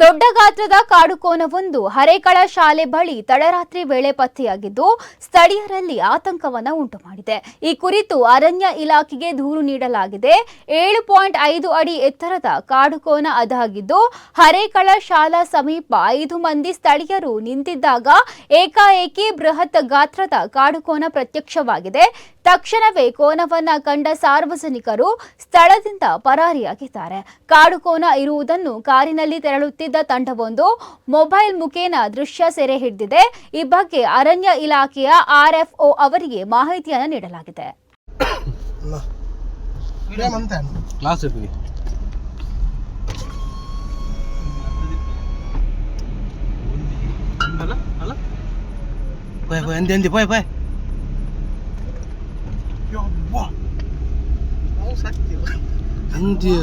ದೊಡ್ಡ ಗಾತ್ರದ ಕಾಡುಕೋನವೊಂದು ಹರೇಕಳ ಶಾಲೆ ಬಳಿ ತಡರಾತ್ರಿ ವೇಳೆ ಪತ್ತೆಯಾಗಿದ್ದು ಸ್ಥಳೀಯರಲ್ಲಿ ಆತಂಕವನ್ನ ಉಂಟು ಮಾಡಿದೆ. ಈ ಕುರಿತು ಅರಣ್ಯ ಇಲಾಖೆಗೆ ದೂರು ನೀಡಲಾಗಿದೆ. 7.5 ಅಡಿ ಎತ್ತರದ ಕಾಡುಕೋನ ಅದಾಗಿದ್ದು ಹರೇಕಳ ಶಾಲಾ ಸಮೀಪ 5 ಮಂದಿ ಸ್ಥಳೀಯರು ನಿಂತಿದ್ದಾಗ ಏಕಾಏಕಿ ಬೃಹತ್ ಗಾತ್ರದ ಕಾಡುಕೋನ ಪ್ರತ್ಯಕ್ಷವಾಗಿದೆ. ತಕ್ಷಣವೇ ಕೋನವನ್ನ ಕಂಡ ಸಾರ್ವಜನಿಕರು ಸ್ಥಳದಿಂದ ಪರಾರಿಯಾಗಿದ್ದಾರೆ. ಕಾಡುಕೋನ ಇರುವುದನ್ನು ಕಾರಿನಲ್ಲಿ ತೆರಳುತ್ತಿದ್ದ ತಂಡವೊಂದು ಮೊಬೈಲ್ ಮುಖೇನ ದೃಶ್ಯ ಸೆರೆ ಹಿಡಿದಿದೆ. ಈ ಬಗ್ಗೆ ಅರಣ್ಯ ಇಲಾಖೆಯ RFO ಅವರಿಗೆ ಮಾಹಿತಿಯನ್ನು ನೀಡಲಾಗಿದೆ. video